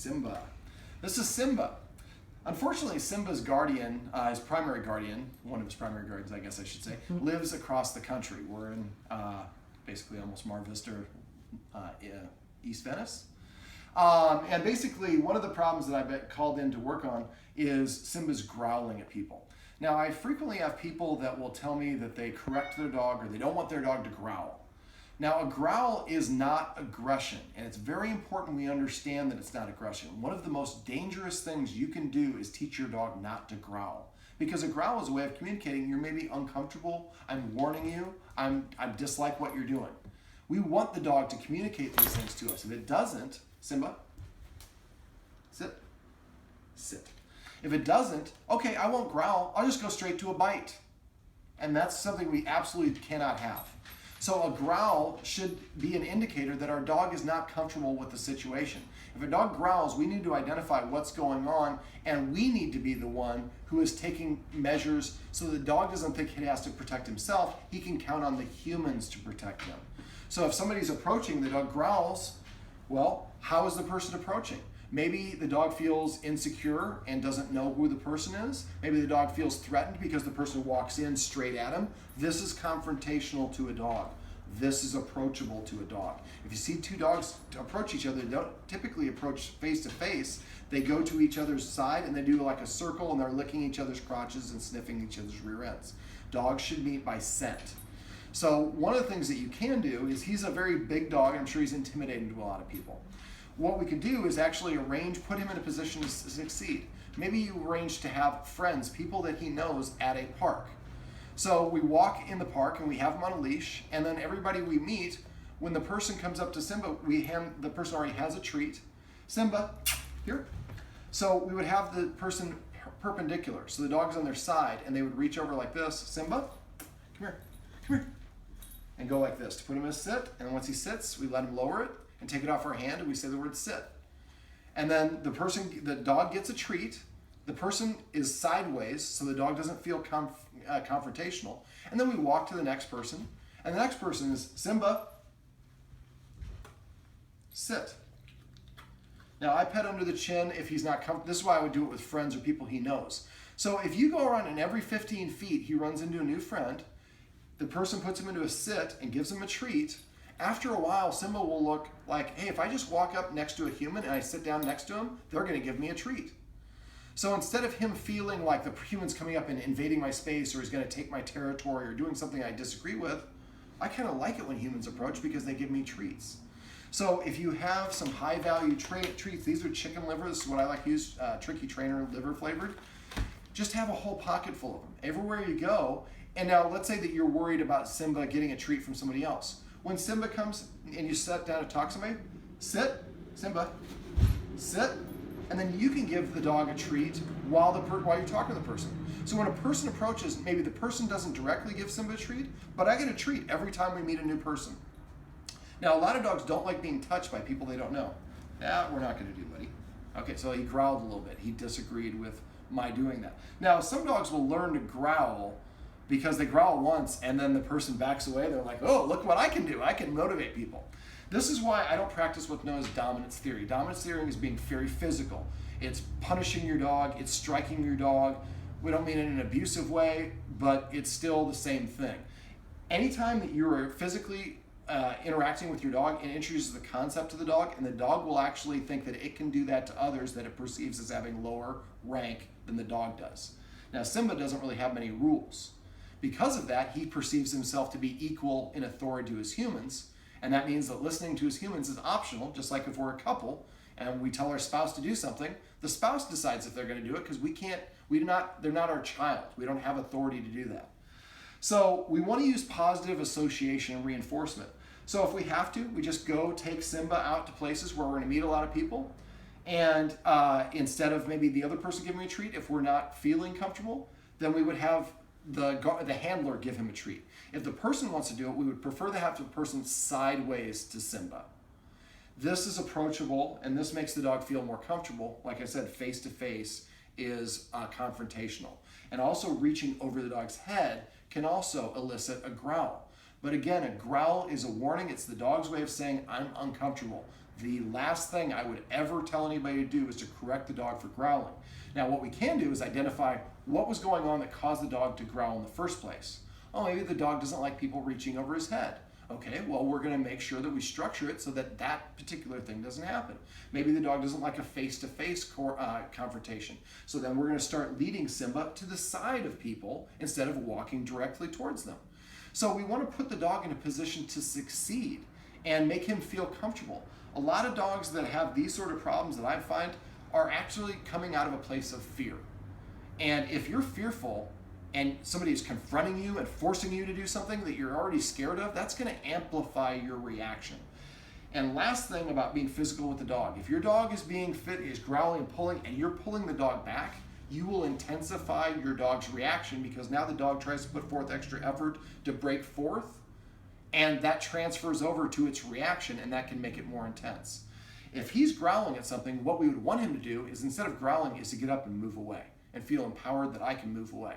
Simba. This is Simba. Unfortunately, Simba's guardian, his primary guardian, one of his primary guardians, I guess I should say, lives across the country. We're in basically almost Mar Vista, East Venice. And basically, one of the problems that I've been called in to work on is Simba's growling at people. Now, I frequently have people that will tell me that they correct their dog or they don't want their dog to growl. Now, a growl is not aggression, and it's very important we understand that it's not aggression. One of the most dangerous things you can do is teach your dog not to growl, because a growl is a way of communicating you're maybe uncomfortable, I'm warning you, I dislike what you're doing. We want the dog to communicate these things to us. If it doesn't, Simba, sit, sit. If it doesn't, okay, I won't growl, I'll just go straight to a bite. And that's something we absolutely cannot have. So a growl should be an indicator that our dog is not comfortable with the situation. If a dog growls, we need to identify what's going on, and we need to be the one who is taking measures so the dog doesn't think he has to protect himself. He can count on the humans to protect him. So if somebody's approaching, the dog growls, well, how is the person approaching? Maybe the dog feels insecure and doesn't know who the person is. Maybe the dog feels threatened because the person walks in straight at him. This is confrontational to a dog. This is approachable to a dog. If you see two dogs approach each other, they don't typically approach face to face. They go to each other's side and they do like a circle and they're licking each other's crotches and sniffing each other's rear ends. Dogs should meet by scent. So one of the things that you can do is, he's a very big dog. I'm sure he's intimidating to a lot of people. What we could do is actually put him in a position to succeed. Maybe you arrange to have friends, people that he knows at a park. So we walk in the park and we have him on a leash, and then everybody we meet, when the person comes up to Simba, the person already has a treat. Simba, here. So we would have the person perpendicular. So the dog's on their side and they would reach over like this. Simba, come here, come here. And go like this to put him in a sit. And then once he sits, we let him lower it and take it off our hand, and we say the word sit. And then the dog gets a treat. The person is sideways, so the dog doesn't feel confrontational. And then we walk to the next person, and the next person is Simba, sit. Now, I pet under the chin if he's not comfortable. This is why I would do it with friends or people he knows. So if you go around and every 15 feet he runs into a new friend, the person puts him into a sit and gives him a treat, after a while, Simba will look like, hey, if I just walk up next to a human and I sit down next to him, they're going to give me a treat. So instead of him feeling like the human's coming up and invading my space or is going to take my territory or doing something I disagree with, I kind of like it when humans approach because they give me treats. So if you have some high-value treats, these are chicken liver. This is what I like to use, Tricky Trainer liver flavored. Just have a whole pocket full of them everywhere you go. And now let's say that you're worried about Simba getting a treat from somebody else. When Simba comes and you sit down to talk to somebody, sit, Simba, sit, and then you can give the dog a treat while you're talking to the person. So when a person approaches, maybe the person doesn't directly give Simba a treat, but I get a treat every time we meet a new person. Now, a lot of dogs don't like being touched by people they don't know. That we're not going to do, buddy. Okay, so he growled a little bit. He disagreed with my doing that. Now, some dogs will learn to growl because they growl once and then the person backs away. They're like, oh, look what I can do. I can motivate people. This is why I don't practice what's known as dominance theory. Dominance theory is being very physical. It's punishing your dog. It's striking your dog. We don't mean it in an abusive way, but it's still the same thing. Anytime that you're physically interacting with your dog, it introduces the concept to the dog, and the dog will actually think that it can do that to others that it perceives as having lower rank than the dog does. Now, Simba doesn't really have many rules. Because of that, he perceives himself to be equal in authority to his humans, and that means that listening to his humans is optional, just like if we're a couple and we tell our spouse to do something, the spouse decides if they're going to do it because they're not our child. We don't have authority to do that. So we want to use positive association and reinforcement. So if we have to, we just go take Simba out to places where we're going to meet a lot of people, and instead of maybe the other person giving me a treat, if we're not feeling comfortable, then we would have the handler give him a treat. If the person wants to do it, we would prefer to have the person sideways to Simba. This is approachable, and this makes the dog feel more comfortable. Like I said, face to face is confrontational. And also reaching over the dog's head can also elicit a growl. But again, a growl is a warning. It's the dog's way of saying, I'm uncomfortable. The last thing I would ever tell anybody to do is to correct the dog for growling. Now, what we can do is identify what was going on that caused the dog to growl in the first place. Oh, maybe the dog doesn't like people reaching over his head. Okay, well, we're going to make sure that we structure it so that that particular thing doesn't happen. Maybe the dog doesn't like a face-to-face confrontation. So then we're going to start leading Simba to the side of people instead of walking directly towards them. So we want to put the dog in a position to succeed and make him feel comfortable. A lot of dogs that have these sort of problems that I find are actually coming out of a place of fear. And if you're fearful and somebody is confronting you and forcing you to do something that you're already scared of, that's going to amplify your reaction. And last thing about being physical with the dog, if your dog is growling and pulling, and you're pulling the dog back, you will intensify your dog's reaction because now the dog tries to put forth extra effort to break forth, and that transfers over to its reaction, and that can make it more intense. If he's growling at something, what we would want him to do is, instead of growling, is to get up and move away and feel empowered that I can move away.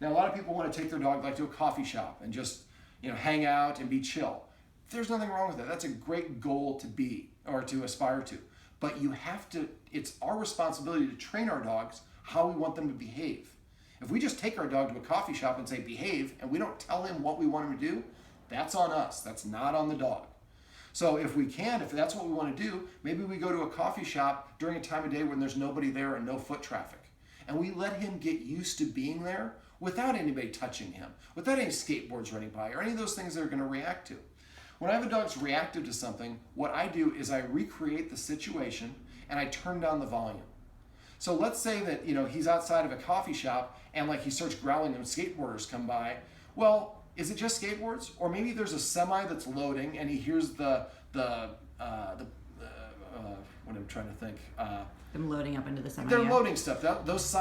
Now, a lot of people want to take their dog like to a coffee shop and just, hang out and be chill. There's nothing wrong with that. That's a great goal to be or to aspire to. But it's our responsibility to train our dogs how we want them to behave. If we just take our dog to a coffee shop and say behave, and we don't tell him what we want him to do, that's on us. That's not on the dog. So if that's what we want to do, maybe we go to a coffee shop during a time of day when there's nobody there and no foot traffic. And we let him get used to being there without anybody touching him, without any skateboards running by, or any of those things they're going to react to. When I have a dog that's reactive to something, what I do is I recreate the situation and I turn down the volume. So let's say that he's outside of a coffee shop and he starts growling and skateboarders come by. Well, is it just skateboards? Or maybe there's a semi that's loading and he hears what I'm trying to think. Them loading up into the semi. They're loading stuff. Those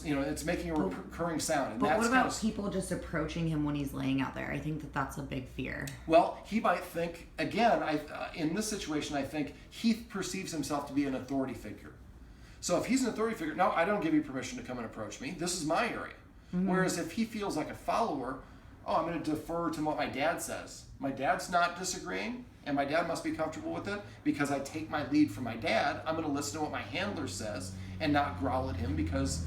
it's making a recurring sound. And but what about people just approaching him when he's laying out there? I think that's a big fear. Well, he might think, again, in this situation, I think he perceives himself to be an authority figure. So if he's an authority figure, no, I don't give you permission to come and approach me. This is my area. Mm-hmm. Whereas if he feels like a follower, I'm going to defer to what my dad says. My dad's not disagreeing, and my dad must be comfortable with it because I take my lead from my dad. I'm going to listen to what my handler says and not growl at him because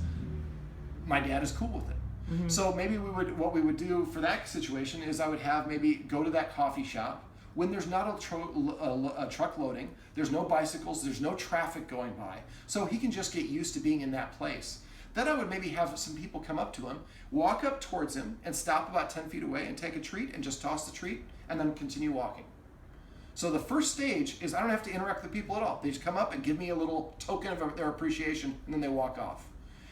my dad is cool with it. Mm-hmm. So maybe what we would do for that situation is I would have maybe go to that coffee shop when there's not a truck loading, there's no bicycles, there's no traffic going by, so he can just get used to being in that place. Then I would maybe have some people come up to him, walk up towards him, and stop about 10 feet away and take a treat and just toss the treat and then continue walking. So the first stage is I don't have to interact with the people at all. They just come up and give me a little token of their appreciation, and then they walk off.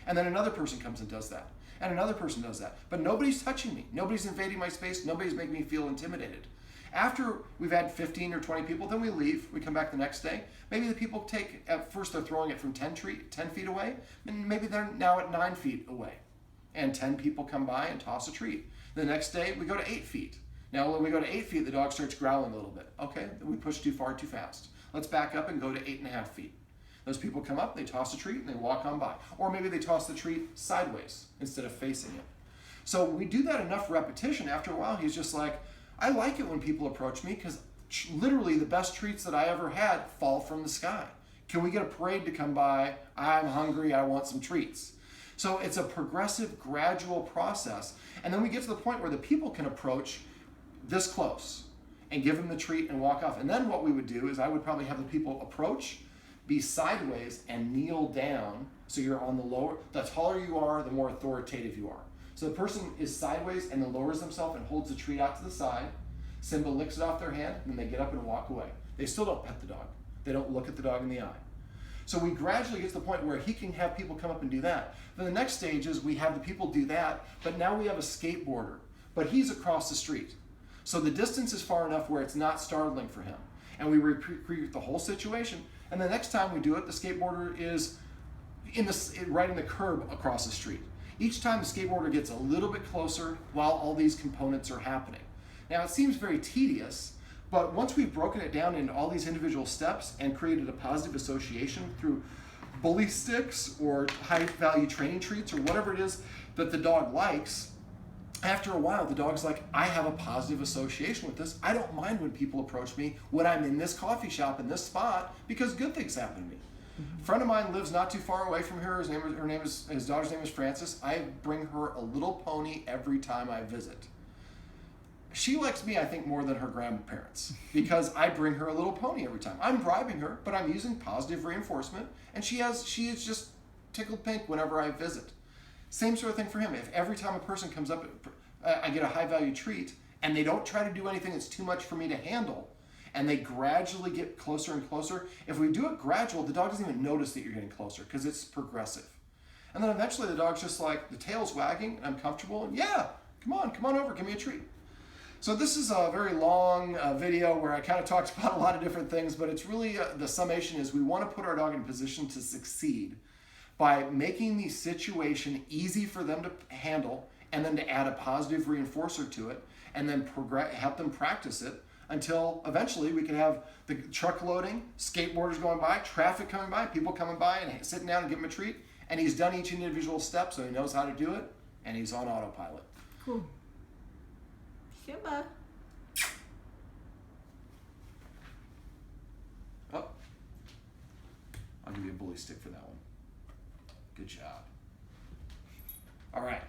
And then another person comes and does that. And another person does that. But nobody's touching me. Nobody's invading my space. Nobody's making me feel intimidated. After we've had 15 or 20 people, then we leave. We come back the next day. Maybe the people at first they're throwing it from 10 feet away, and maybe they're now at 9 feet away. And 10 people come by and toss a treat. The next day, we go to 8 feet. Now, when we go to 8 feet, the dog starts growling a little bit. Okay, we push too far, too fast. Let's back up and go to 8.5 feet. Those people come up, they toss a treat, and they walk on by. Or maybe they toss the treat sideways instead of facing it. So we do that enough repetition. After a while, he's just like, I like it when people approach me because literally the best treats that I ever had fall from the sky. Can we get a parade to come by? I'm hungry, I want some treats. So it's a progressive, gradual process. And then we get to the point where the people can approach this close and give them the treat and walk off. And then what we would do is I would probably have the people approach, be sideways, and kneel down. So you're on the lower, the taller you are, the more authoritative you are. So the person is sideways and then lowers themselves and holds the treat out to the side. Simba licks it off their hand, and then they get up and walk away. They still don't pet the dog. They don't look at the dog in the eye. So we gradually get to the point where he can have people come up and do that. Then the next stage is we have the people do that, but now we have a skateboarder, but he's across the street. So the distance is far enough where it's not startling for him. And we recreate the whole situation, and the next time we do it, the skateboarder is right in the curb across the street. Each time the skateboarder gets a little bit closer while all these components are happening. Now it seems very tedious, but once we've broken it down into all these individual steps and created a positive association through bully sticks or high value training treats or whatever it is that the dog likes, after a while, the dog's like, I have a positive association with this. I don't mind when people approach me when I'm in this coffee shop in this spot because good things happen to me. A friend of mine lives not too far away from here. His daughter's name is Frances. I bring her a little pony every time I visit. She likes me, I think, more than her grandparents because I bring her a little pony every time. I'm bribing her, but I'm using positive reinforcement, and she is just tickled pink whenever I visit. Same sort of thing for him. If every time a person comes up, I get a high value treat, and they don't try to do anything that's too much for me to handle, and they gradually get closer and closer. If we do it gradual, the dog doesn't even notice that you're getting closer because it's progressive. And then eventually the dog's just like, the tail's wagging, and I'm comfortable, and yeah, come on over, give me a treat. So this is a very long video where I kind of talked about a lot of different things, but it's really, the summation is we want to put our dog in a position to succeed by making the situation easy for them to handle, and then to add a positive reinforcer to it, and then help them practice it until eventually we can have the truck loading, skateboarders going by, traffic coming by, people coming by and sitting down and give him a treat, and he's done each individual step so he knows how to do it, and he's on autopilot. Cool. Simba. Oh, I'll give you a bully stick for that one. Good job. All right.